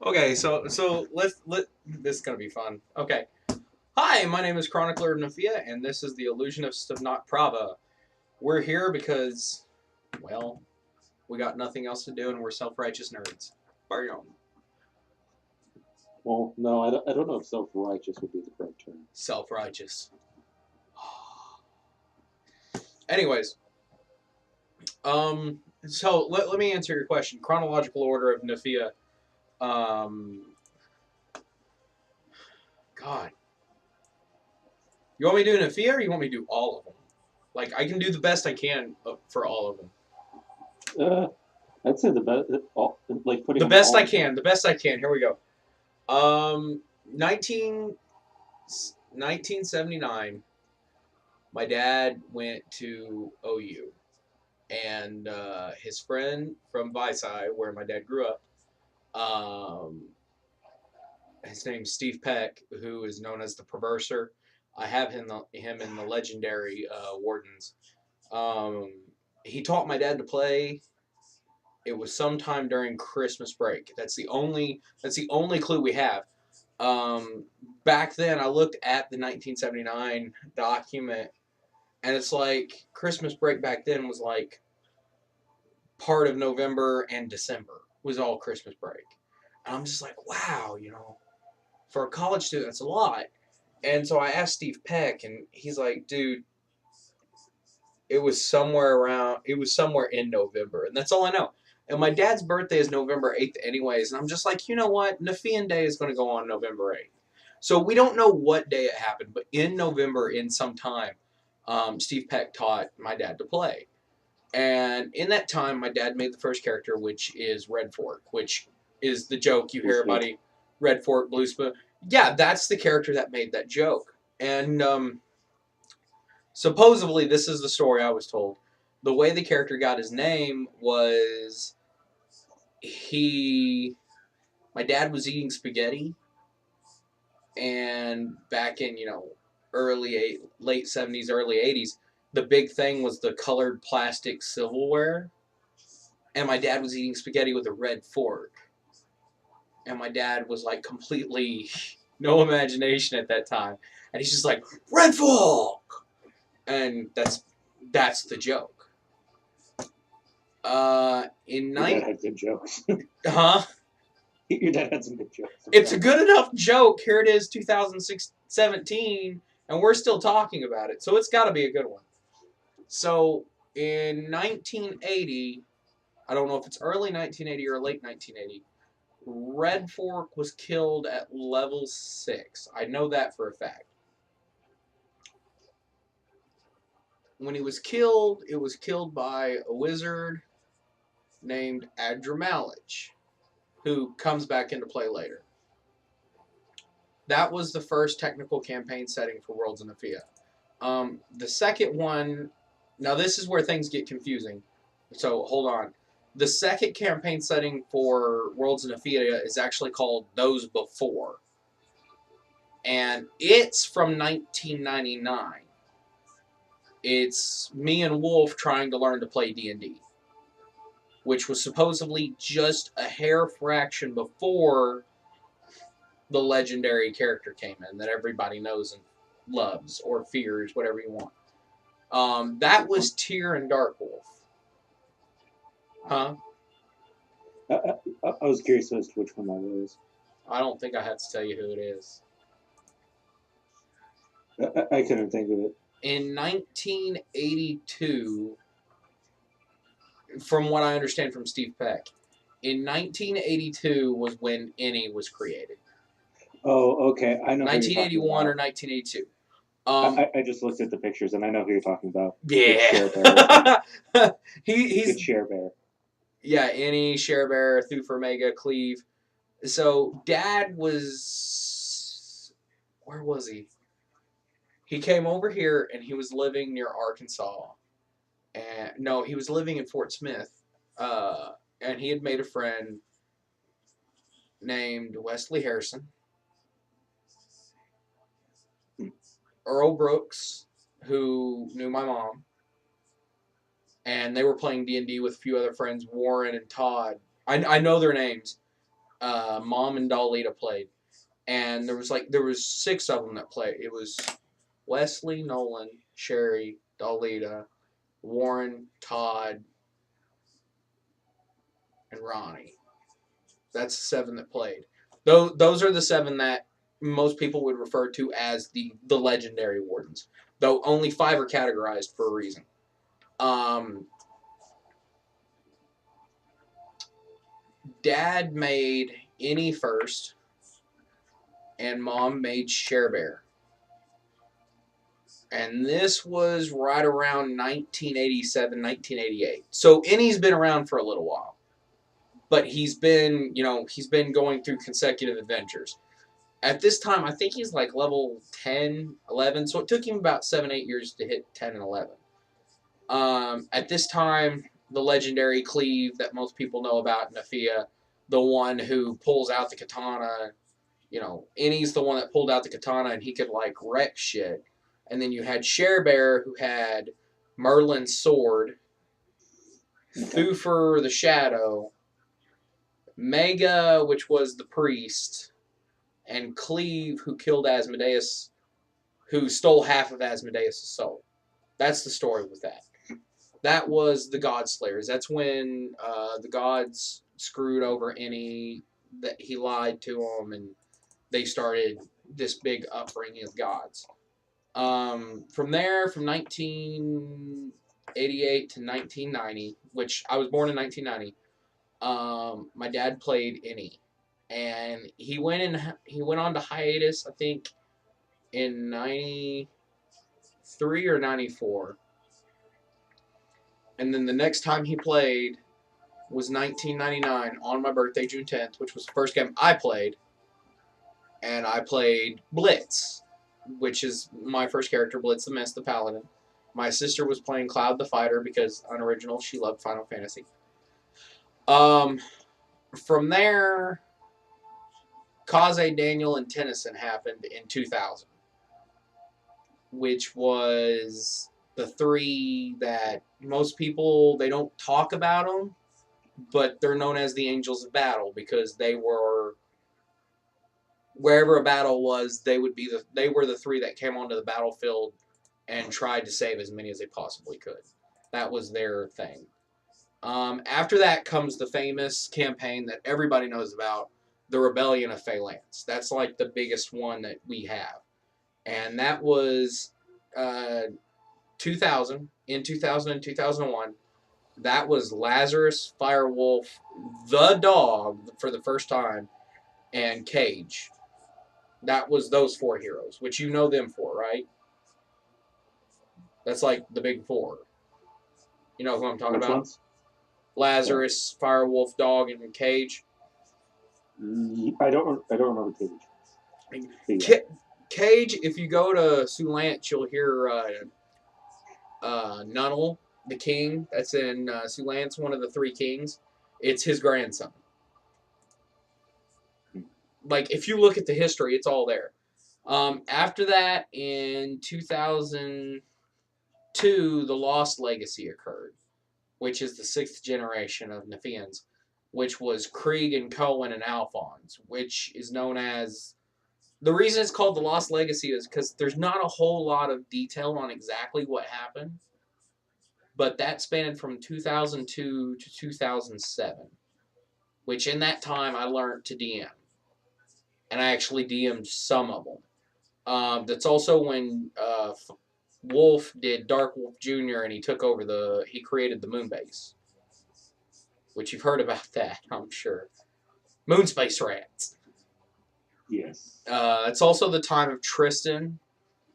Okay, let this is gonna be fun. Okay, hi, my name is Chronicler and Nephia, and this is the Illusionist of Not Prava. We're here because, well, we got nothing else to do, and we're self-righteous nerds. Bam. Well, no, I don't know if self-righteous would be the correct term. Self-righteous. Anyways, so let me answer your question. Chronological order of Nephia. Um, God, you want me to do Nephia, or you want me to do all of them? Like I can do the best I can for all of them. Uh, I'd say the best, like putting The them best all I can. together. The best I can. Here we go. Um, 19, 1979, my dad went to OU, and his friend from Visay, where my dad grew up, um, his name's Steve Peck, who is known as the Perverser. I have him in the legendary Wardens. Um, he taught my dad to play. It was sometime during Christmas break. That's the only clue we have. Um, Back then, I looked at the 1979 document, and it's like Christmas break back then was like part of November and December was all Christmas break. And I'm just like, wow, for a college student, that's a lot. And so I asked Steve Peck, and he's like, dude, it was somewhere in November. And that's all I know. And my dad's birthday is November 8th, anyways. And I'm just like, you know what? Nephian Day is going to go on November 8th. So we don't know what day it happened, but in November, in some time, Steve Peck taught my dad to play. And in that time, my dad made the first character, which is Red Fork, which is the joke you Blue hear spoon. about Red Fork, Blue Spoon. Yeah, that's the character that made that joke. And supposedly, this is the story I was told. The way the character got his name was he. My dad was eating spaghetti, and back in late 70s, early 80s, the big thing was the colored plastic silverware, and my dad was eating spaghetti with a red fork, and my dad was like completely no imagination at that time, and he's just like red fork, and that's the joke. In Your dad night, had good jokes. huh? Your dad had some good jokes. I'm It's a sorry. good enough joke. Here it is, 2017, and we're still talking about it, so it's got to be a good one. So in 1980, I don't know if it's early 1980 or late 1980, Red Fork was killed at level 6. I know that for a fact. When he was killed, it was killed by a wizard named Adramalich, who comes back into play later. That was the first technical campaign setting for Worlds in Nephia. The second one, now this is where things get confusing. So hold on. The second campaign setting for Worlds in Nephia is actually called Those Before, and it's from 1999. It's me and Wolf trying to learn to play D&D, which was supposedly just a hair fraction before the legendary character came in that everybody knows and loves or fears, whatever you want. That Which one? was Tyr and Dark Wolf. Huh? I, I was curious as to which one that was. I don't think I have to tell you who it is. I couldn't think of it. In 1982, from what I understand from Steve Peck, in 1982 was when Any was created. Oh, okay. I know who you're talking 1981 or about. 1982. I just looked at the pictures and I know who you're talking about. Good share bearer. Yeah. He's Good share bear. yeah, Any, Sharebear, Thufir Mega, Cleve. So Dad was where was he? He came over here and he was living near Arkansas. And no, he was living in Fort Smith. Uh, and he had made a friend named Wesley Harrison, Earl Brooks, who knew my mom, and they were playing D&D with a few other friends, Warren and Todd. I know their names. Mom and Dalita played, and there was 6 of them that played. It was Wesley, Nolan, Sherry, Dalita, Warren, Todd, and Ronnie. That's the 7 that played. Those are the 7 that most people would refer to as the legendary wardens. Though only 5 are categorized for a reason. Dad made Any first, and Mom made Share Bear. And this was right around 1987, 1988. So Any's been around for a little while. But he's been going through consecutive adventures. At this time, I think he's like level 10, 11. So it took him about 7, 8 years to hit 10 and 11. At this time, the legendary cleave that most people know about, Nephia, the one who pulls out the katana, Any's the one that pulled out the katana and he could like wreck shit. And then you had Share Bear who had Merlin's sword, Thufir the Shadow, Mega, which was the priest, and Cleve, who killed Asmodeus, who stole half of Asmodeus' soul. That's the story with that. That was the God Slayers. That's when the gods screwed over Any, that he lied to them, and they started this big upbringing of gods. From there, from 1988 to 1990, which I was born in 1990, my dad played Any, and he went on to hiatus, I think, in 93 or 94. And then the next time he played was 1999 on my birthday, June 10th, which was the first game I played. And I played Blitz, which is my first character, Blitz the Mist, the Paladin. My sister was playing Cloud the Fighter because unoriginal, she loved Final Fantasy. From there, Kaze, Daniel, and Tennyson happened in 2000, which was the 3 that most people, they don't talk about them, but they're known as the Angels of Battle because they were, wherever a battle was, they were the 3 that came onto the battlefield and tried to save as many as they possibly could. That was their thing. After that comes the famous campaign that everybody knows about, the Rebellion of Phalanx. That's like the biggest one that we have. And that was 2000, in 2000 and 2001. That was Lazarus, Firewolf, the dog for the first time, and Cage. That was those 4 heroes, which you know them for, right? That's like the big 4. You know who I'm talking about? Ones? Lazarus, Firewolf, Dog, and Cage. I don't remember Cage. Cage, if you go to Sulant, you'll hear Nunnel, the king. That's in Sulant's one of the 3 kings. It's his grandson. Like, if you look at the history, it's all there. After that, in 2002, the Lost Legacy occurred, which is the 6th generation of Nephians, which was Krieg and Cohen and Alphonse, which is known as... The reason it's called the Lost Legacy is because there's not a whole lot of detail on exactly what happened, but that spanned from 2002 to 2007, which in that time I learned to DM. And I actually DM'd some of them. That's also when Wolf did Dark Wolf Jr. and he created the Moonbase, which you've heard about that, I'm sure. Moonspace Rats. Yes. It's also the time of Tristan,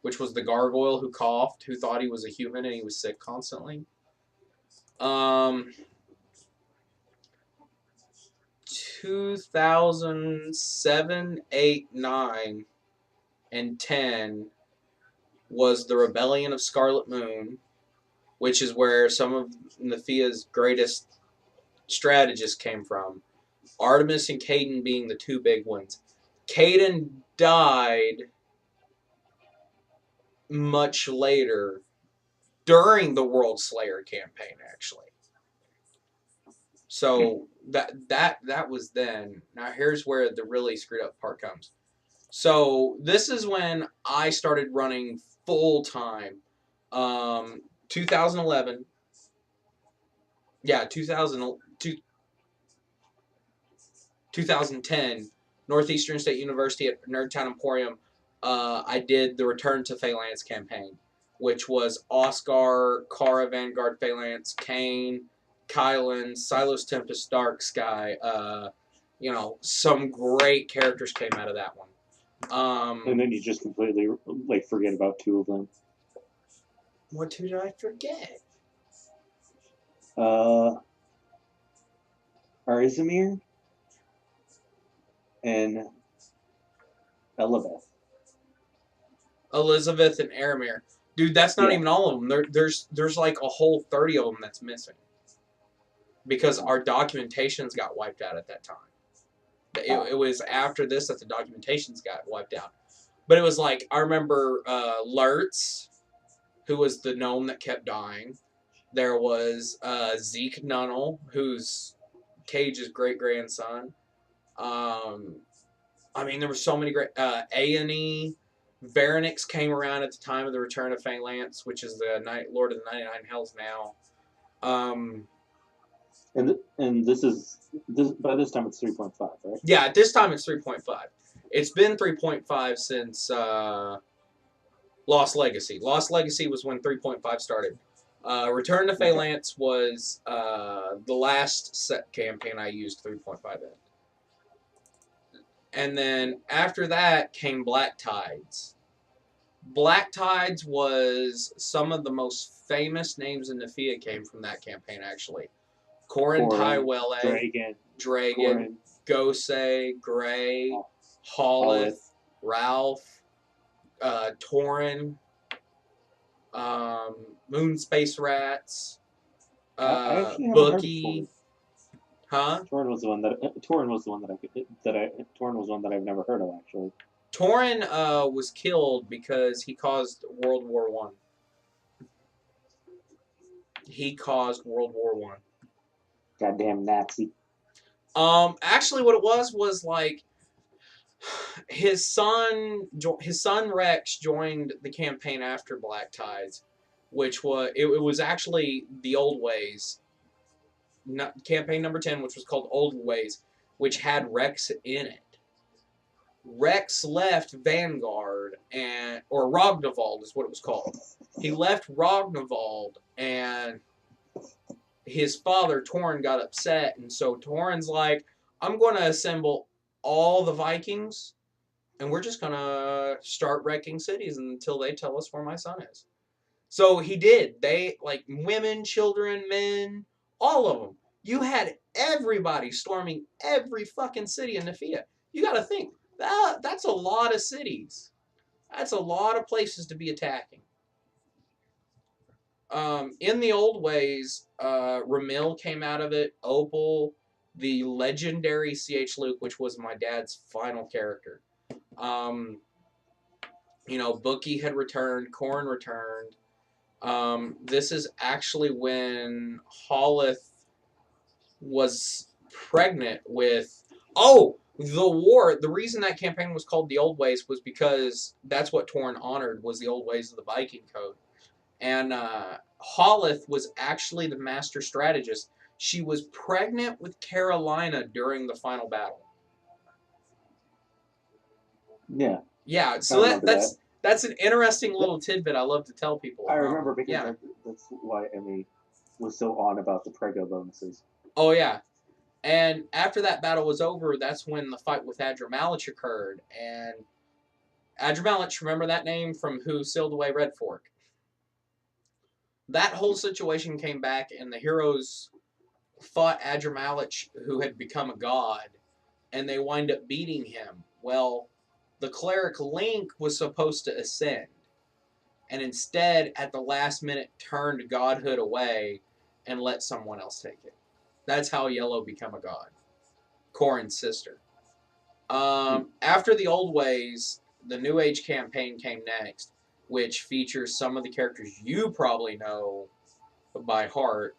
which was the gargoyle who coughed, who thought he was a human and he was sick constantly. 2007, 8, 9, and 10 was the Rebellion of Scarlet Moon, which is where some of Nephia's greatest strategists came from. Artemis and Caden being the 2 big ones. Caden died much later during the World Slayer campaign, actually. So that was then. Now here's where the really screwed up part comes. So this is when I started running full time. 2011. Yeah, 2010, Northeastern State University at Nerdtown Emporium. I did the Return to Phalanx campaign, which was Oscar, Kara Vanguard Phalanx, Kane, Kylan, Silos Tempest, Dark Sky. Some great characters came out of that one. And then you just completely like forget about two of them. What two did I forget? Arizamir and Elizabeth. Elizabeth and Aramir. Dude, that's not even all of them. There's like a whole 30 of them that's missing. Because our documentations got wiped out at that time. It was after this that the documentations got wiped out. But it was like, I remember Lurtz, who was the gnome that kept dying. There was Zeke Nunnell, who's Cage's great-grandson. There were so many great... A&E, Varanix came around at the time of the Return of Phalanx, which is the Lord of the 99 Hells now. And this by this time it's 3.5, right? Yeah, at this time it's 3.5. It's been 3.5 since Lost Legacy. Lost Legacy was when 3.5 started. Return to Phalanx was the last set campaign I used 3.5 in. And then after that came Black Tides. Black Tides was some of the most famous names in Nephia came from that campaign, actually. Corin Tywelle, Dragon, Gosei, Gray, Hollith, Ralph, Torin, Moon Space Rats, Bookie. Huh? Torin was the one that I've never heard of, actually. Torin was killed because he caused World War I. He caused World War I. Goddamn Nazi. Actually, what it was like his son Rex joined the campaign after Black Tides, which was it was actually the Old Ways. Campaign number 10, which was called Old Ways, which had Rex in it. Rex left Vanguard or Rognvald is what it was called. He left Rognvald, and his father Torin got upset, and so Torin's like, I'm going to assemble all the Vikings, and we're just going to start wrecking cities until they tell us where my son is. So he did. They, like, women, children, men, all of them. You had everybody storming every fucking city in Nephia. You got to think, that's a lot of cities. That's a lot of places to be attacking. In the Old Ways, Ramil came out of it. Opal, the legendary C.H. Luke, which was my dad's final character. Bookie had returned. Corrin returned. This is actually when Hollith was pregnant with... Oh! The war, the reason that campaign was called the Old Ways was because that's what Torin honored, was the Old Ways of the Viking Code. And Hollith was actually the master strategist. She was pregnant with Carolina during the final battle. Yeah. Yeah, so that's an interesting little tidbit I love to tell people. I remember because that's why Emmy was so on about the Prego bonuses. Oh, yeah. And after that battle was over, that's when the fight with Adramalich occurred. And Adramalich, remember that name from who sealed away Red Fork? That whole situation came back, and the heroes fought Adramalich, who had become a god, and they wind up beating him. Well, the cleric Link was supposed to ascend, and instead, at the last minute, turned godhood away and let someone else take it. That's how Yellow became a god. Corrin's sister. After the Old Ways, the New Age campaign came next, which features some of the characters you probably know by heart.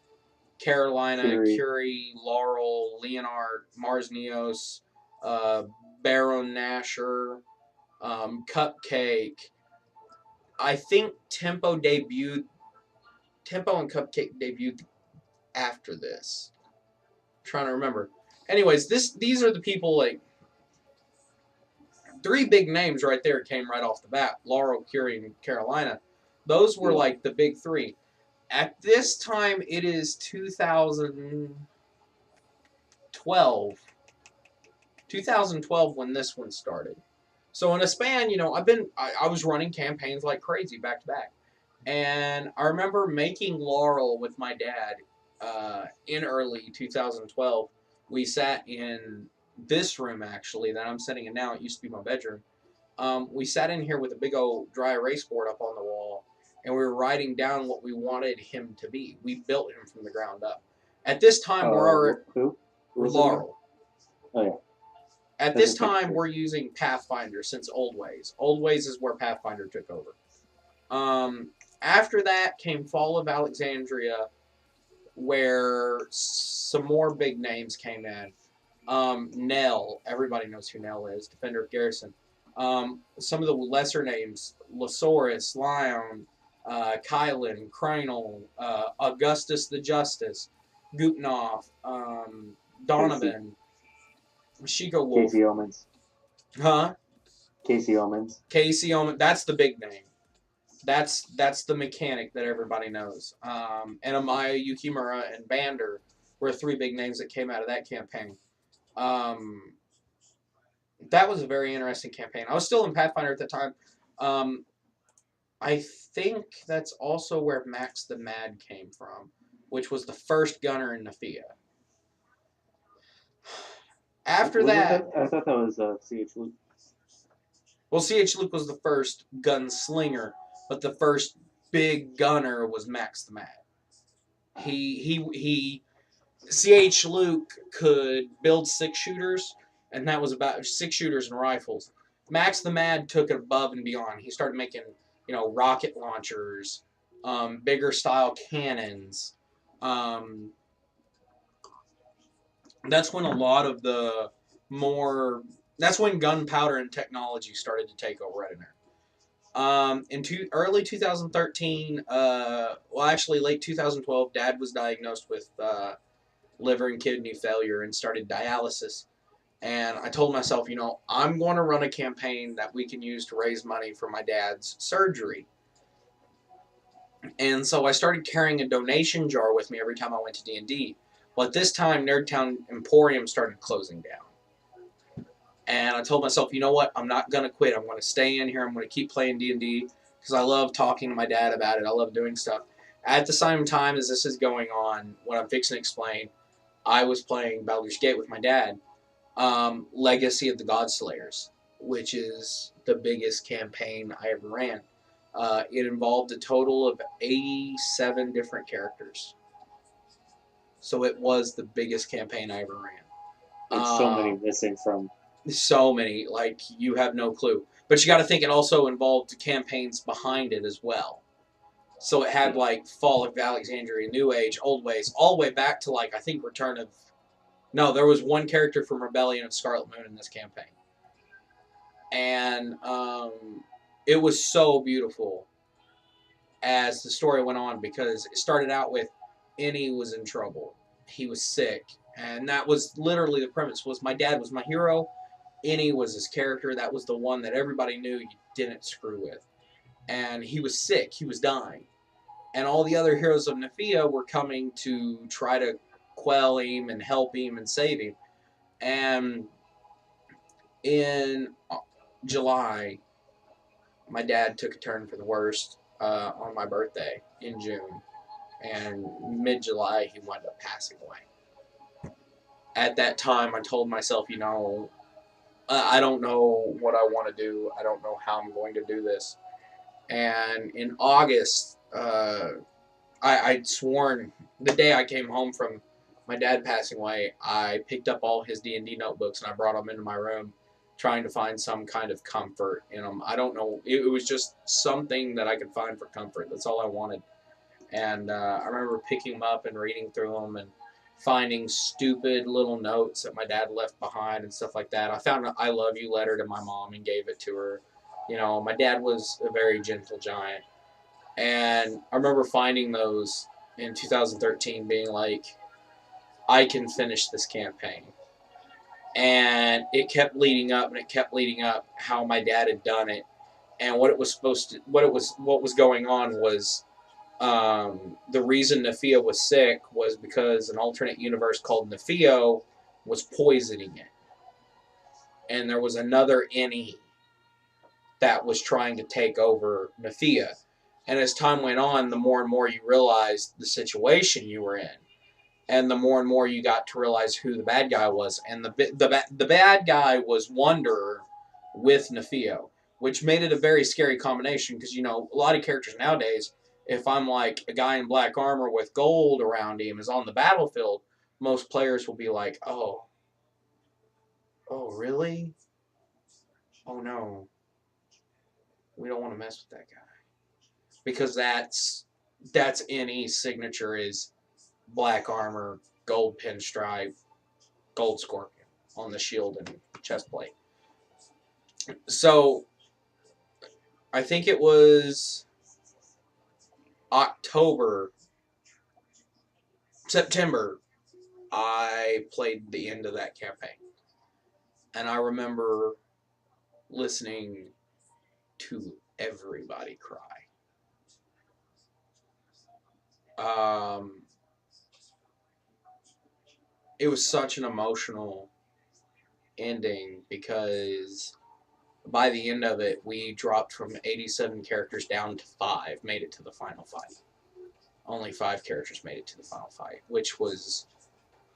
Carolina, Curie, Laurel, Leonard, Mars Neos, Baron Nasher, Cupcake. I think Tempo and Cupcake debuted after this. I'm trying to remember. Anyways, these are the people, like, 3 big names right there came right off the bat. Laurel, Curie, and Carolina. Those were like the big 3. At this time, it is 2012. 2012 when this one started. So in a span, I was running campaigns like crazy back to back. And I remember making Laurel with my dad in early 2012. We sat in this room, actually, that I'm sitting in now. It used to be my bedroom. We sat in here with a big old dry erase board up on the wall, and we were writing down what we wanted him to be. We built him from the ground up. At this time, who? Laurel. Oh, yeah. At this time, we're using Pathfinder since Old Ways. Old Ways is where Pathfinder took over. After that came Fall of Alexandria, where some more big names came in. Nell, everybody knows who Nell is, Defender of Garrison. Some of the lesser names, Losaurus, Lion, Kylan, Cranel, Augustus the Justice, Gutnoff, Donovan, Shiko Wolf. Casey Omens. Huh? Casey Omens. Casey Omens. That's the big name. That's the mechanic that everybody knows. And Amaya, Yukimura, and Bander were 3 big names that came out of that campaign. That was a very interesting campaign. I was still in Pathfinder at the time. I think that's also where Max the Mad came from, which was the first gunner in Nephia. After that... I thought that was C.H. Luke. Well, C.H. Luke was the first gunslinger, but the first big gunner was Max the Mad. C.H. Luke could build 6-shooters, and that was about 6-shooters and rifles. Max the Mad took it above and beyond. He started making, rocket launchers, bigger style cannons. That's when a lot of the that's when gunpowder and technology started to take over right in there. In early 2013, actually late 2012, Dad was diagnosed with liver and kidney failure and started dialysis. And I told myself, I'm going to run a campaign that we can use to raise money for my dad's surgery. And so I started carrying a donation jar with me every time I went to D&D. Well, at this time, Nerdtown Emporium started closing down. And I told myself, you know what? I'm not going to quit. I'm going to stay in here. I'm going to keep playing D&D because I love talking to my dad about it. I love doing stuff. At the same time as this is going on, what I'm fixing to explain, I was playing Baldur's Gate with my dad. Legacy of the Godslayers, which is the biggest campaign I ever ran. It involved a total of 87 different characters. So it was the biggest campaign I ever ran. There's so many missing from... So many, like, you have no clue. But you got to think it also involved campaigns behind it as well. So it had, like, Fall of Alexandria, New Age, Old Ways, all the way back to, like, I think Return of... No, there was one character from Rebellion of Scarlet Moon in this campaign. And it was so beautiful as the story went on because it started out with Innie was in trouble. He was sick. And that was literally the premise, was my dad was my hero. Innie was his character. That was the one that everybody knew you didn't screw with. And he was sick. He was dying. And all the other heroes of Nephia were coming to try to quell him and help him and save him. And in July, my dad took a turn for the worst on my birthday in June. And mid-July, he wound up passing away. At that time, I told myself, I don't know what I want to do. I don't know how I'm going to do this. And in August, I'd sworn, the day I came home from my dad passing away, I picked up all his D&D notebooks and I brought them into my room, trying to find some kind of comfort in them. I don't know. It was just something that I could find for comfort. That's all I wanted. And I remember picking them up and reading through them and finding stupid little notes that my dad left behind and stuff like that. I found an I love you letter to my mom and gave it to her. You know, my dad was a very gentle giant. And I remember finding those in 2013 being like, I can finish this campaign. And it kept leading up and it kept leading up how my dad had done it. And what was going on was the reason Nephia was sick was because an alternate universe called Nephia was poisoning it. And there was another NE that was trying to take over Nephia. And as time went on, the more and more you realized the situation you were in. And the more and more you got to realize who the bad guy was. And the bad guy was Wanderer with Nephia, which made it a very scary combination because, you know, a lot of characters nowadays, if I'm like a guy in black armor with gold around him is on the battlefield, most players will be like, oh, really? Oh, no. We don't want to mess with that guy. Because that's NE's signature is black armor, gold pinstripe, gold scorpion on the shield and chest plate. So I think it was September, I played the end of that campaign. And I remember listening to everybody cry. It was such an emotional ending because by the end of it, we dropped from 87 characters down to 5, made it to the final fight. Only 5 characters made it to the final fight, which was,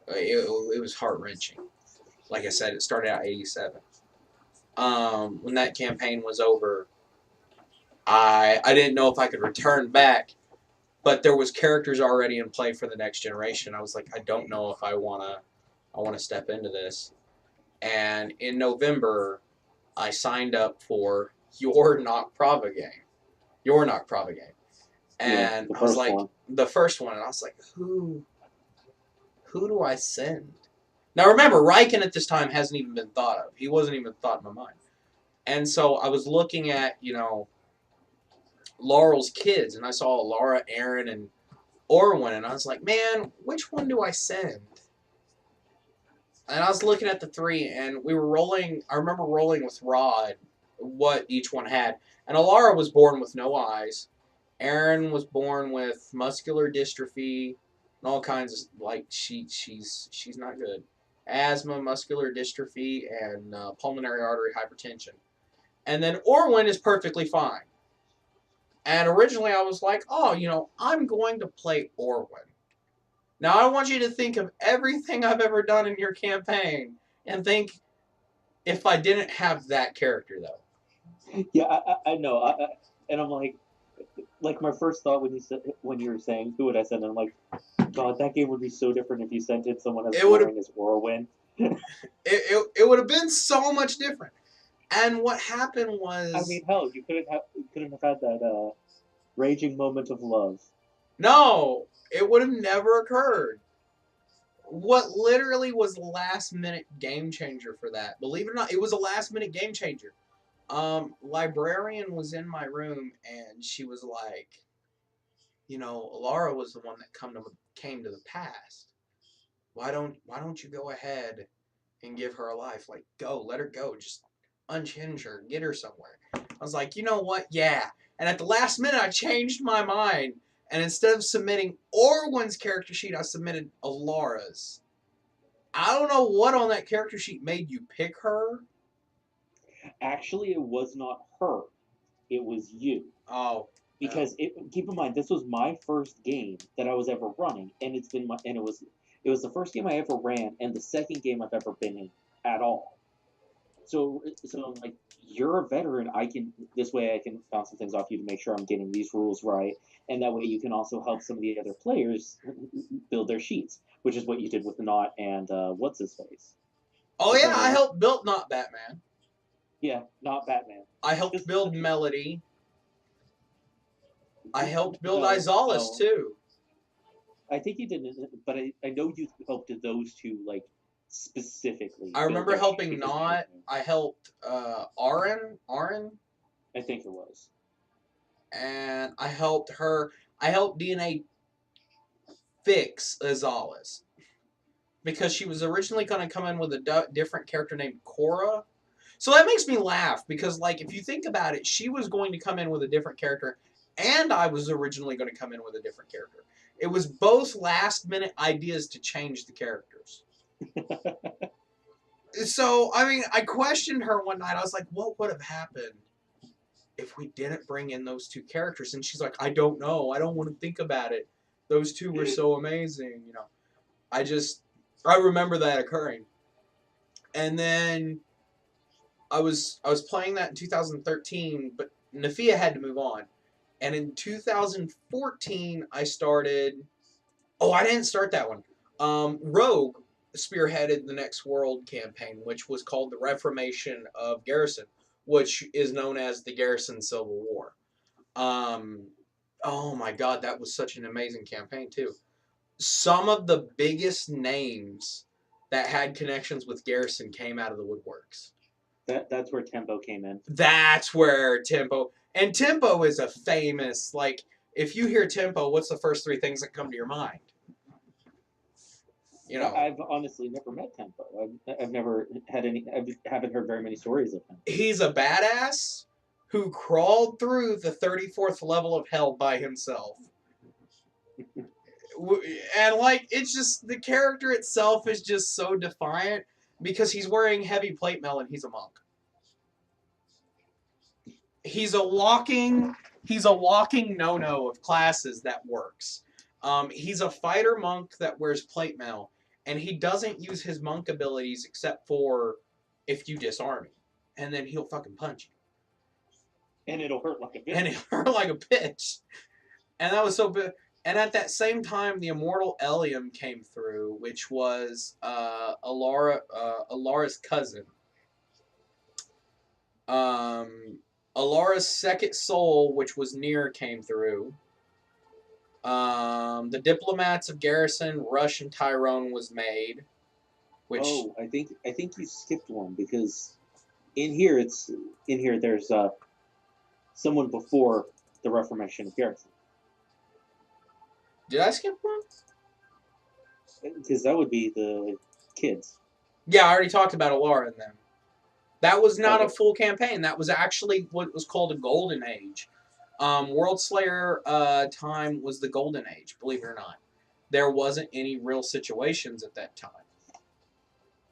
it was heart-wrenching. Like I said, it started out 87. When that campaign was over, I didn't know if I could return back, but there was characters already in play for the next generation. I was like, I don't know if I wanna step into this. And in November, I signed up for Your Knock Prava game. And I was like, the first one, and I was like, who do I send? Now remember, Riken at this time hasn't even been thought of. He wasn't even thought in my mind. And so I was looking at, you know, Laurel's kids, and I saw Laura, Aaron, and Orwin, and I was like, man, which one do I send? And I was looking at the 3, and we were rolling. I remember rolling with Rod what each one had. And Alara was born with no eyes. Aaron was born with muscular dystrophy and all kinds of, like, she's not good. Asthma, muscular dystrophy, and pulmonary artery hypertension. And then Orwin is perfectly fine. And originally I was like, oh, you know, I'm going to play Orwin. Now I want you to think of everything I've ever done in your campaign and think if I didn't have that character, though. Yeah, I know. And I'm like my first thought when you were saying who would I send, I'm like, God, that game would be so different if you sent in someone as boring as Orwin. It would have been so much different. And what happened was, I mean, hell, you couldn't have had that raging moment of love. No, it would have never occurred. What literally was the last minute game changer for that? Believe it or not, it was a last minute game changer. Librarian was in my room and she was like, you know, Alara was the one that came to the past. Why don't you go ahead and give her a life? Like, go, let her go. Just unhinge her, get her somewhere. I was like, you know what? Yeah. And at the last minute, I changed my mind. And instead of submitting Orwin's character sheet, I submitted Alara's. I don't know what on that character sheet made you pick her. Actually, it was not her. It was you. Oh. Because keep in mind, this was my first game that I was ever running, and it was the first game I ever ran, and the second game I've ever been in at all. So I'm like, you're a veteran. This way I can bounce some things off you to make sure I'm getting these rules right, and that way you can also help some of the other players build their sheets, which is what you did with Not and what's his face. Oh yeah, I helped build Not Batman. Yeah, Not Batman. I helped build Melody. I helped build No, Izalis no. too. I think you didn't, but I know you helped those two like specifically I build remember their ship helping because of your Not. move. I helped Aaron, I think it was. and I helped her. I helped DNA fix Izalis because she was originally going to come in with a different character named Cora. So that makes me laugh because, like, if you think about it, she was going to come in with a different character, and I was originally going to come in with a different character. It was both last minute ideas to change the characters. So, I mean, I questioned her one night. I was like, what would have happened if we didn't bring in those two characters? And she's like, I don't know. I don't want to think about it. Those two were so amazing, you know. I remember that occurring. And then I was playing that in 2013, but Nephia had to move on. And in 2014, I started. Oh, I didn't start that one. Rogue spearheaded the Next World campaign, which was called the Reformation of Garrison, which is known as the Garrison Civil War. Um, oh my God, that was such an amazing campaign too. Some of the biggest names that had connections with Garrison came out of the woodworks. That's where Tempo came in. That's where Tempo is a famous, like, if you hear Tempo, what's the first three things that come to your mind? You know, I've honestly never met Tempo. I've never had any. I haven't heard very many stories of him. he's a badass who crawled through the 34th level of hell by himself. And, like, it's just, the character itself is just so defiant because he's wearing heavy plate mail and he's a monk. He's a walking no-no of classes that works. He's a fighter monk that wears plate mail, and he doesn't use his monk abilities except for if you disarm him, and then he'll fucking punch you, And it'll hurt like a bitch. and it'll hurt like a bitch. And that was so big. And at that same time, the Immortal Elium came through, which was Alara's cousin. Alara's second soul, which was Nier, came through. The Diplomats of Garrison, Rush, and Tyrone was made. Which I think you skipped one because in here there's someone before the Reformation of Garrison. Did I skip one? Because that would be the kids. Yeah, I already talked about Alara and them. That was not Okay. a full campaign. That was actually what was called a Golden Age. World Slayer time was the Golden Age, believe it or not. There wasn't any real situations at that time.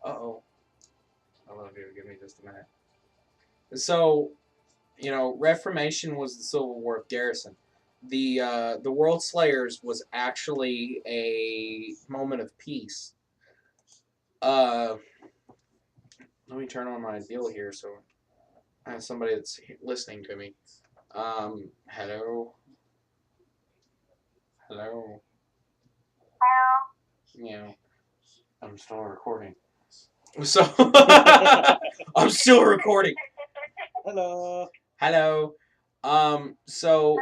Uh-oh. I love you. Give me just a minute. So, you know, Reformation was the Civil War of Garrison. The World Slayers was actually a moment of peace. Let me turn on my deal here so I have somebody that's listening to me. Hello. Hello. Yeah, I'm still recording. So I'm still recording. Hello. Hello. So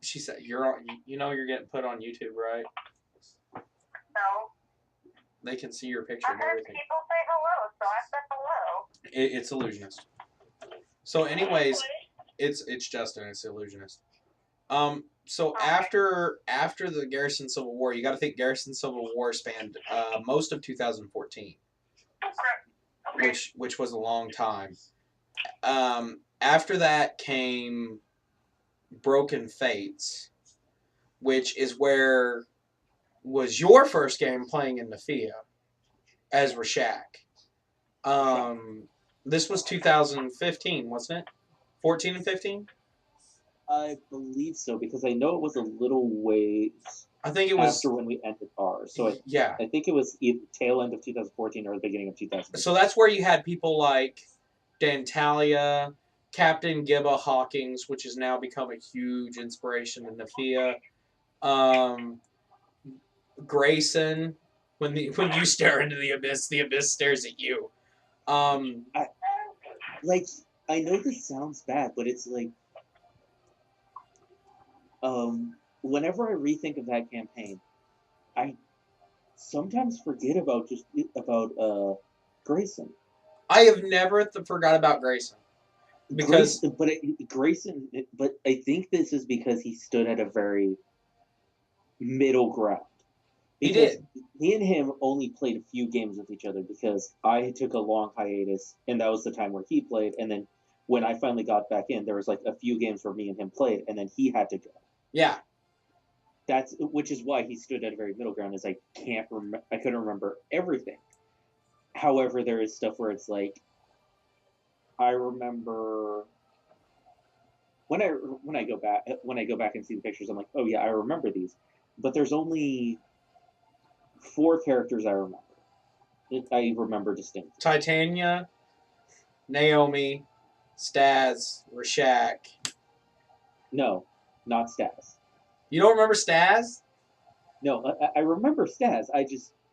she said you're on. You know you're getting put on YouTube, right? No. They can see your picture and everything. People say hello, so I said hello. It's Illusionist. So, anyways, it's Justin. It's Illusionist. So after the Garrison Civil War, you got to think Garrison Civil War spanned most of 2014, Okay. which was a long time. After that came Broken Fates, which is where was your first game playing in Nephia as Rashak. This was 2015, wasn't it? 14 and 15? I believe so because I know it was a little ways. I think it was after when we ended ours. So yeah. I think it was either tail end of 2014 or the beginning of 2015. So that's where you had people like Dantalia, Captain Gibba Hawkins, which has now become a huge inspiration in Nephia. Grayson, when you stare into the abyss stares at you. I know this sounds bad, but it's like Whenever I rethink of that campaign, I sometimes forget about Grayson. I have never forgot about Grayson. Because Grayson, but I think this is because he stood at a very middle ground. he Because did. me and him only played a few games with each other because I took a long hiatus, and that was the time where he played. And then when I finally got back in, there was like a few games where me and him played, and then he had to go. Yeah. Which is why he stood at a very middle ground. Is I couldn't remember everything. However, there is stuff where it's like I remember when I go back and see the pictures, I'm like, oh yeah, I remember these. But there's only 4 characters I remember. I remember distinctly. Titania, Naomi, Staz, Rashak. No, not Staz. You don't remember Staz? No, I remember Staz.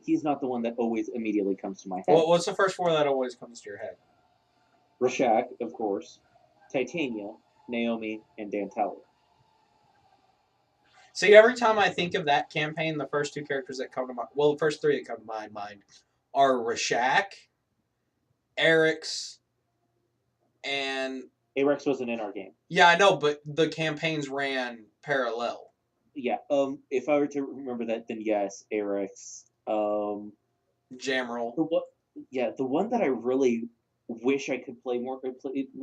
He's not the one that always immediately comes to my head. What's the first 4 that always comes to your head? Rashak, of course, Titania, Naomi, and Dantalia. See, every time I think of that campaign, the first 2 characters that come to mind, well, the first 3 that come to my mind are Rashak, Eric's, and... Eric's wasn't in our game. Yeah, I know, but the campaigns ran parallel. Yeah, if I were to remember that, then yes, Eric's. Jamrel. The one that I really wish I could play more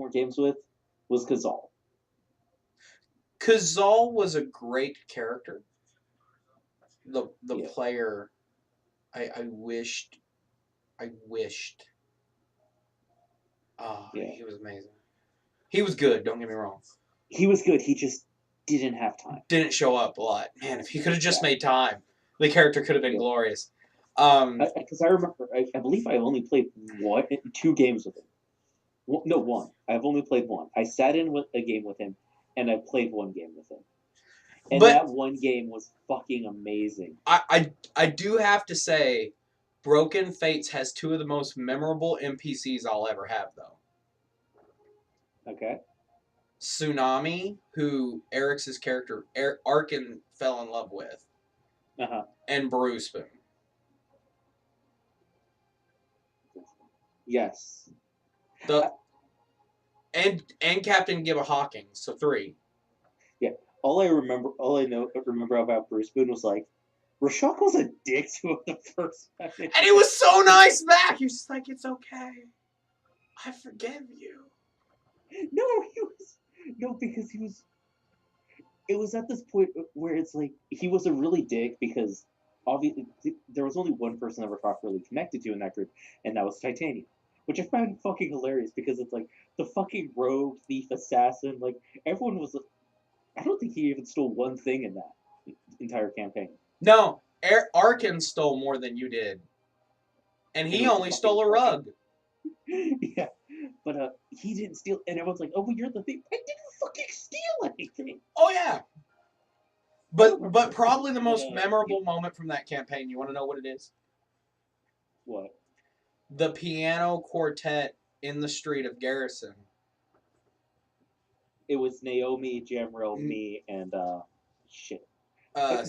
games with was Kazal. Kazal was a great character. The player, I wished. Oh, yeah. He was amazing. He was good. Don't get me wrong. He was good. He just didn't have time. Didn't show up a lot. Man, if he could have just made time, the character could have been glorious. Because I remember, I believe I only played 2 games with him. No, 1. I've only played 1. I sat in with a game with him, and I played 1 game with him. And that 1 game was fucking amazing. I do have to say, Broken Fates has 2 of the most memorable NPCs I'll ever have, though. Okay. Tsunami, who Eric's character, Arkin fell in love with. Uh-huh. And Brewspoon. Yes. And Captain Gibba Hawking, so 3. Yeah. All I remember about Brewspoon was like, Rashak was a dick to him the first time. And he was so nice back. He was just like, it's okay. I forgive you. No, because it was at this point where it's like, he was a really dick because obviously there was only one person that Rashak really connected to in that group, and that was Titania. Which I found fucking hilarious because it's like the fucking rogue, thief, assassin, like everyone was. I don't think he even stole one thing in that entire campaign. No, Arkin stole more than you did, and he only stole a rug. Yeah, but he didn't steal, and everyone's like, "Oh, well, you're the thief." I didn't fucking steal anything. Oh yeah, but probably the most memorable moment from that campaign. You want to know what it is? What? The piano quartet in the street of Garrison. It was Naomi, Jamrel, me, and shit.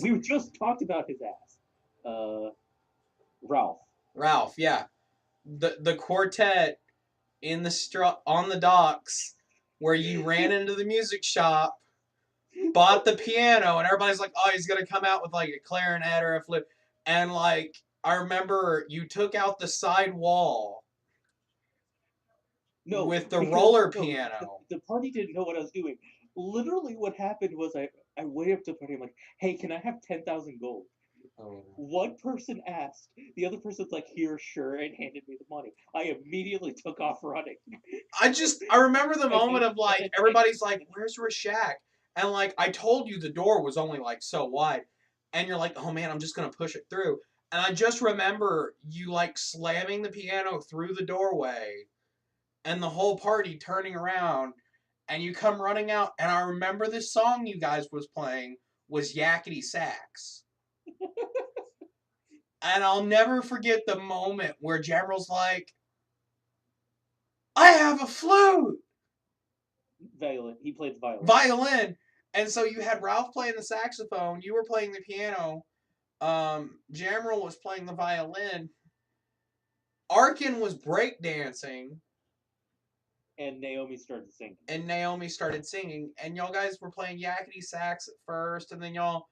We just talked about his ass. Ralph. Ralph, yeah. The quartet in on the docks where you ran into the music shop, bought the piano, and everybody's like, oh, he's gonna come out with like a clarinet or a flute. And like I remember you took out the side wall with the roller piano. The party didn't know what I was doing. Literally what happened was I went up to the party, I'm like, hey, can I have 10,000 gold? Oh. One person asked, the other person's like, here, sure, and handed me the money. I immediately took off running. I remember the moment of like, everybody's like, where's Rashak? And like, I told you the door was only like so wide. And you're like, oh man, I'm just going to push it through. And I just remember you like slamming the piano through the doorway and the whole party turning around and you come running out. And I remember this song you guys was playing was Yakety Sax. And I'll never forget the moment where Jamrel's like, I have a flute. Violin. He played violin. Violin. And so you had Ralph playing the saxophone, you were playing the piano, Jamrel was playing the violin, Arkin was breakdancing, and Naomi started singing. And y'all guys were playing yakety sax at first, and then y'all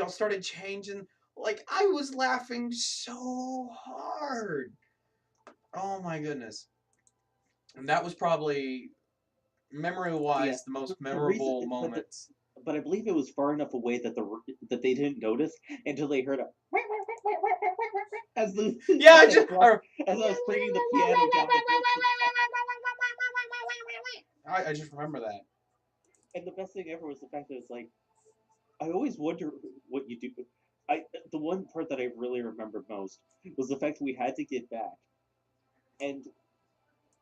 started changing. Like, I was laughing so hard. Oh my goodness. And that was probably, memory-wise, the most memorable moments. But I believe it was far enough away that they didn't notice until they heard a as the as I was bringing the piano down the hill. I just remember that. And the best thing ever was the fact that it's like, I always wonder what you do. The one part that I really remembered most was the fact that we had to get back, and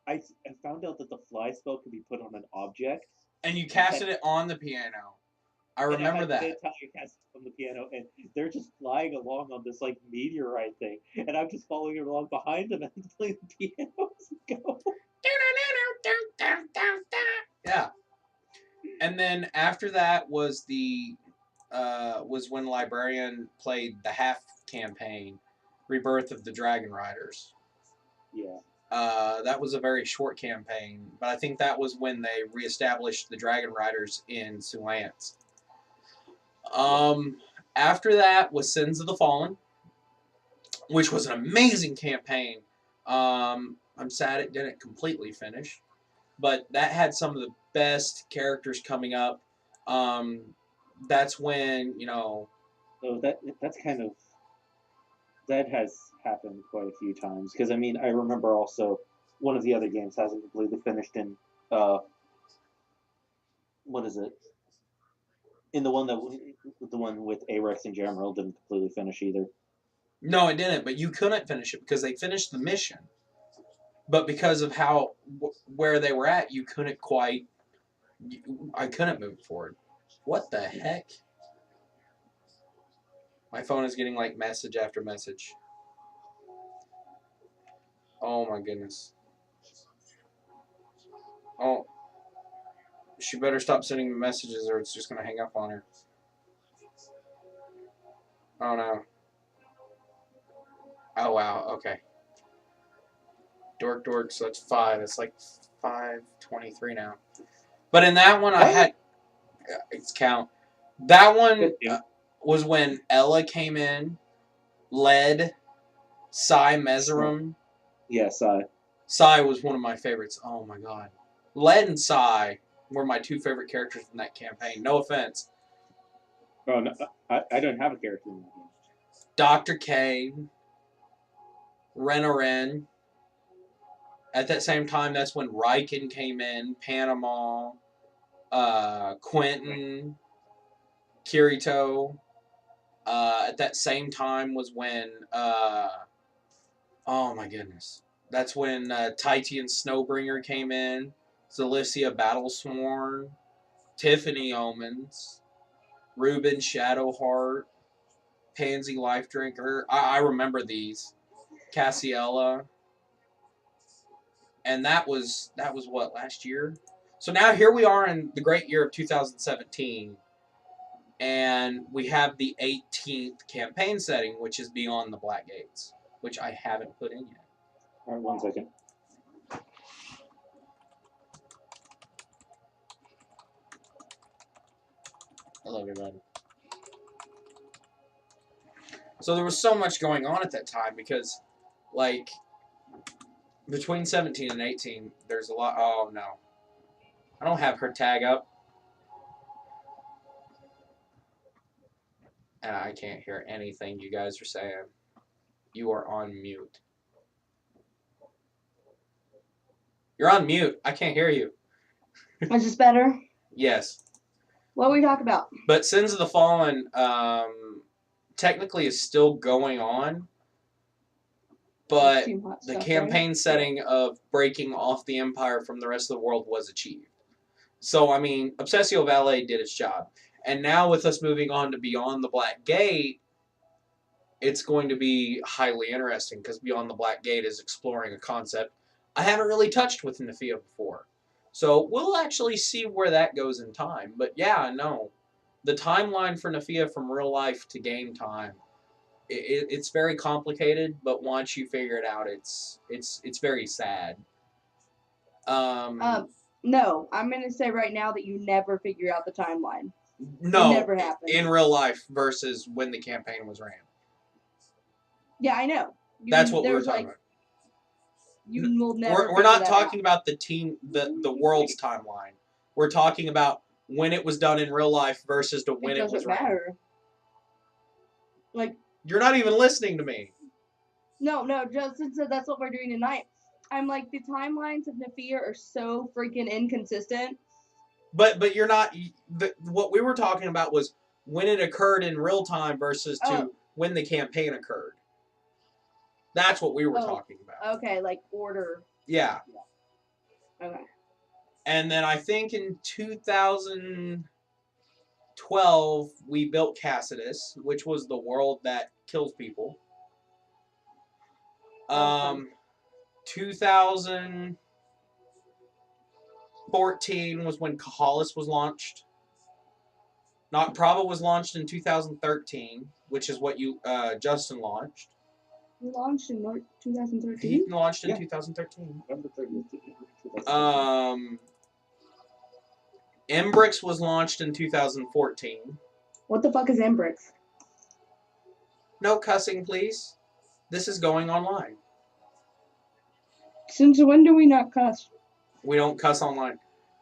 I found out that the fly spell could be put on an object. And you casted it on the piano. I remember that. I cast it on the piano, and they're just flying along on this like meteorite thing, and I'm just following along behind them and playing the piano as we go. Yeah. And then after that was was when Librarian played the half campaign, Rebirth of the Dragon Riders. Yeah. That was a very short campaign, but I think that was when they reestablished the Dragon Riders in Sulance. After that was Sins of the Fallen, which was an amazing campaign. I'm sad it didn't completely finish, but that had some of the best characters coming up. That's when, So that's kind of, that has happened quite a few times, because I mean, I remember also one of the other games hasn't completely finished in what is it? In the one with Arex and Jamrel didn't completely finish either. No, it didn't, but you couldn't finish it because they finished the mission. But because of where they were at, you couldn't quite. I couldn't move forward. What the heck? My phone is getting like message after message. Oh my goodness. Oh. She better stop sending me messages or it's just going to hang up on her. Oh no. Oh wow, okay. Dork, so that's 5. It's like 5:23 now. But in that one, I had... It's count. That one was when Ella came in, led Sai Mezerum. Yeah, Sai. Sai was one of my favorites. Oh my god. Led and Sai were my two favorite characters in that campaign. No offense. Oh, no, I don't have a character in that game. Dr. K, Renarin. At that same time, that's when Riken came in, Panama, Quentin, Kirito. At that same time was when, oh my goodness. That's when Titian Snowbringer came in, Zalicia Battlesworn, Tiffany Omens, Ruben Shadowheart, Pansy Life Drinker. I remember these. Cassiella. And that was what, last year? So now here we are in the great year of 2017. And we have the 18th campaign setting, which is Beyond the Black Gates, which I haven't put in yet. All right, 1 second. I love you, buddy. So there was so much going on at that time because, like, between 17 and 18, there's a lot. Oh, no. I don't have her tag up. And I can't hear anything you guys are saying. You are on mute. You're on mute. I can't hear you. Is this better? Yes. What were we talking about? But Sins of the Fallen technically is still going on. But the campaign setting of breaking off the Empire from the rest of the world was achieved. So, I mean, Obsessio Valet did its job. And now with us moving on to Beyond the Black Gate, it's going to be highly interesting because Beyond the Black Gate is exploring a concept I haven't really touched with Nephia before. So we'll actually see where that goes in time. But yeah, no. the timeline for Nephia from real life to game time, it's very complicated, but once you figure it out, it's very sad. No, I'm gonna say right now that you never figure out the timeline. No, it never happened in real life versus when the campaign was ran. Yeah, I know. That's what we were talking about. You will never. We're not talking about the world's timeline. We're talking about when it was done in real life versus to when it was ran. Matter. Like, you're not even listening to me. No, Justin said that's what we're doing tonight. I'm like, the timelines of Nephia are so freaking inconsistent. But you're not. What we were talking about was when it occurred in real time versus to when the campaign occurred. That's what we were talking about. Okay, like order. Yeah. Okay. And then I think in 2012 we built Cassidus, which was the world that kills people. 2014 was when Kahalis was launched. Not Prava was launched in 2013, which is what Justin launched. We launched in 2013. He launched in 2013. November 30th. Embrix was launched in 2014. What the fuck is Embrix? No cussing, please. This is going online. Since when do we not cuss? We don't cuss online.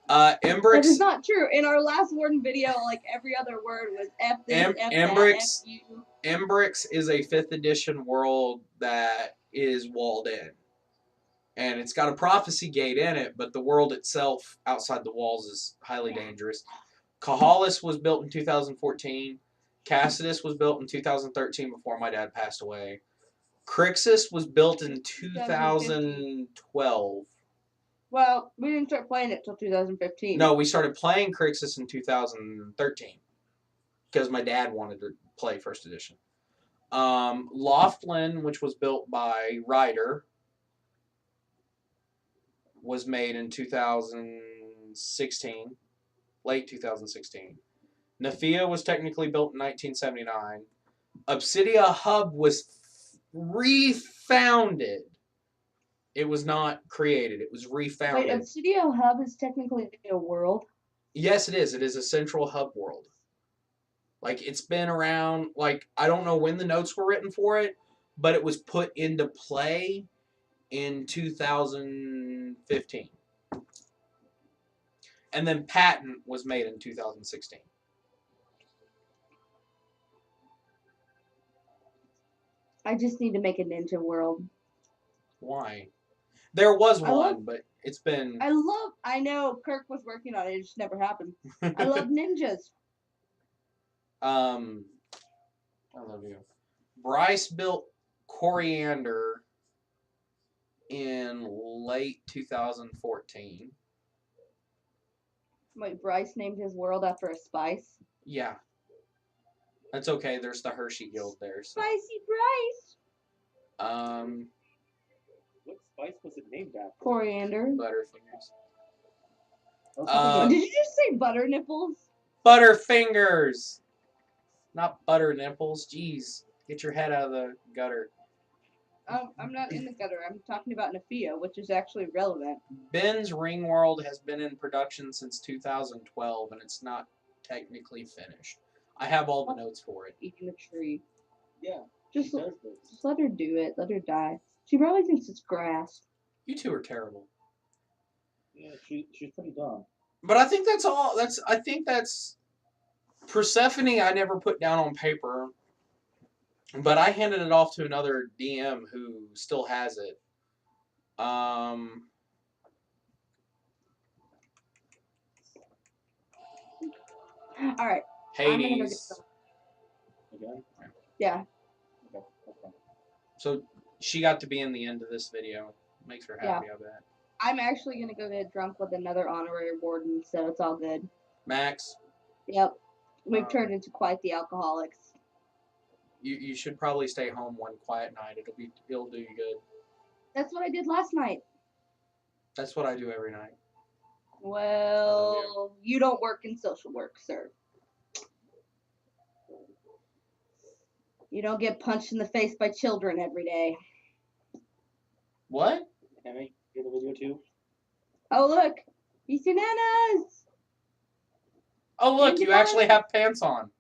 Embrix. That is not true. In our last Warden video, like every other word was F this, F Embrix, that, F you. Embrix is a 5th edition world that is walled in. And it's got a prophecy gate in it, but the world itself outside the walls is highly dangerous. Kahalis was built in 2014. Cassidus was built in 2013 before my dad passed away. Crixus was built in 2012. Well, we didn't start playing it till 2015. No, we started playing Crixus in 2013 because my dad wanted to play 1st edition. Loftland, which was built by Ryder, was made in 2016, late 2016. Nephia was technically built in 1979. Obsidia Hub was refounded. It was not created. It was refounded. Wait, Obsidia Hub is technically a world? Yes, it is. It is a central hub world. Like, it's been around, like, I don't know when the notes were written for it, but it was put into play in 2015. And then Patent was made in 2016. I just need to make a ninja world. Why? There was one, but it's been... I know Kirk was working on it. It just never happened. I love ninjas. I love you. Bryce built Coriander in late 2014. Wait, Bryce named his world after a spice? Yeah. That's okay. There's the Hershey Guild there. So. Spicy Bryce! What spice was it named after? Coriander. Butterfingers. Did you just say butter nipples? Butterfingers! Not butter nipples. Jeez. Get your head out of the gutter. I'm not in the gutter. I'm talking about Nephia, which is actually relevant. Ben's Ring World has been in production since 2012, and it's not technically finished. I have all the notes for it. Eating a tree. Yeah. Just let her do it. Let her die. She probably thinks it's grass. You two are terrible. Yeah, she's pretty dumb. But I think that's all. I think that's Persephone. I never put down on paper, but I handed it off to another DM who still has it. All right. Hades. Again? Yeah. Okay. So she got to be in the end of this video. Makes her happy, I bet. I'm actually going to go get drunk with another honorary warden, so it's all good. Max? Yep. We've turned into quite the alcoholics. You should probably stay home one quiet night. It'll do you good. That's what I did last night. That's what I do every night. Well, you don't work in social work, sir. You don't get punched in the face by children every day. What? Can I get the video too? Oh, look. These bananas. Oh, look, And you the actually bananas. have pants on.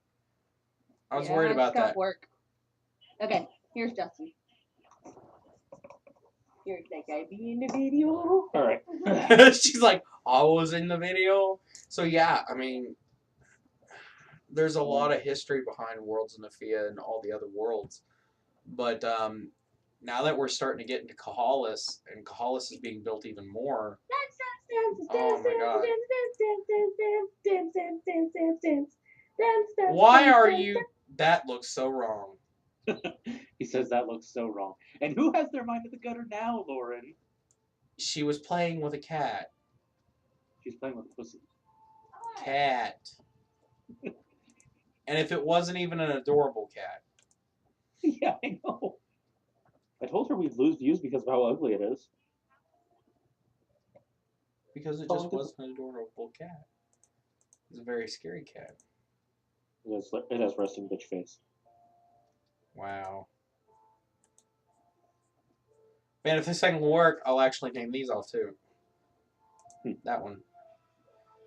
I was worried I just about got that. work. Okay, here's Justin. Here's that guy being in the video. All right. She's like, I was in the video. So, yeah, I mean, there's a lot of history behind Worlds of Nephia and all the other worlds. But now that we're starting to get into Kahalis, and Kahalis is being built even more. Oh my god. Why are you... That looks so wrong. He says that looks so wrong. And who has their mind in the gutter now, Lauren? She was playing with a cat. She's playing with a pussy. Cat. And if it wasn't even an adorable cat. Yeah, I know. I told her we'd lose views because of how ugly it is. Because it just wasn't an adorable cat. It was a very scary cat. It has resting bitch face. Wow. Man, if this thing will work, I'll actually name these off too. That one.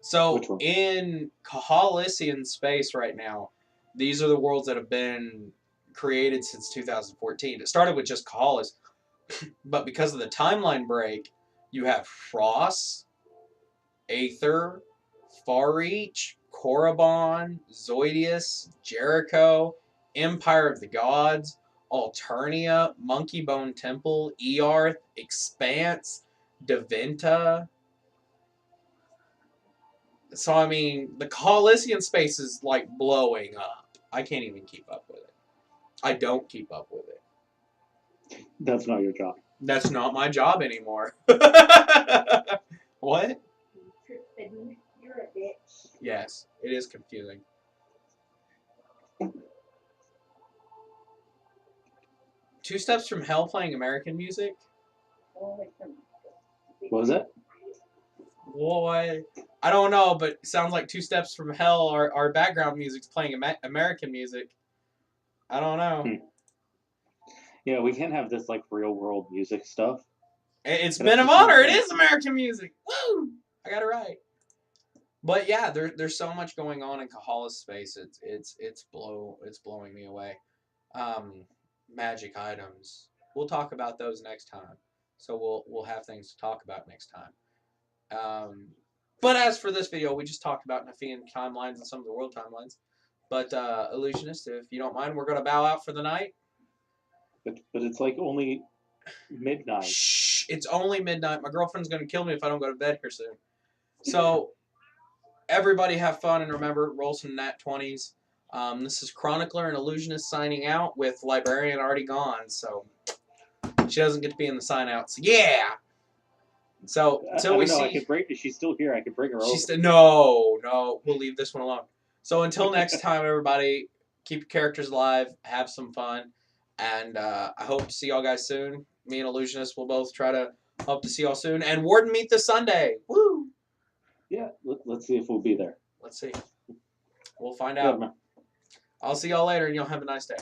So, Which one? in Kahalisian space right now, these are the worlds that have been created since 2014. It started with just Kahalis, but because of the timeline break, you have Frost, Aether, Farreach, Korriban, Zoidius, Jericho, Empire of the Gods, Alternia, Monkeybone Temple, Earth, Expanse, Deventa. So, I mean, the Kahalisian space is, like, blowing up. I can't even keep up with it. I don't keep up with it. That's not your job. That's not my job anymore. What? You're a bitch. Yes, it is confusing. Two Steps from Hell playing American music? What was that? What? I don't know, but it sounds like Two Steps from Hell, our background music's playing American music. I don't know. Yeah, we can't have this like real world music stuff. It's Men of Honor. It is American music. Woo! I got it right. But yeah, there's so much going on in Kahala space. It's blowing me away. Magic items. We'll talk about those next time. So we'll have things to talk about next time. But as for this video, we just talked about Nephian timelines and some of the world timelines. But Illusionist, if you don't mind, we're gonna bow out for the night. But it's like only midnight. Shh! It's only midnight. My girlfriend's gonna kill me if I don't go to bed here soon. So everybody have fun and remember, roll some nat 20s. This is Chronicler and Illusionist signing out with Librarian already gone, so she doesn't get to be in the sign outs. Yeah. So until we see, I could break. She's still here. I could bring her over. No, we'll leave this one alone. So until next time, everybody, keep your characters alive, have some fun, and I hope to see y'all guys soon. Me and Illusionist will both try to hope to see y'all soon. And Warden meet this Sunday. Woo! Yeah, let's see if we'll be there. Let's see. We'll find out. Yeah, I'll see y'all later, and y'all have a nice day.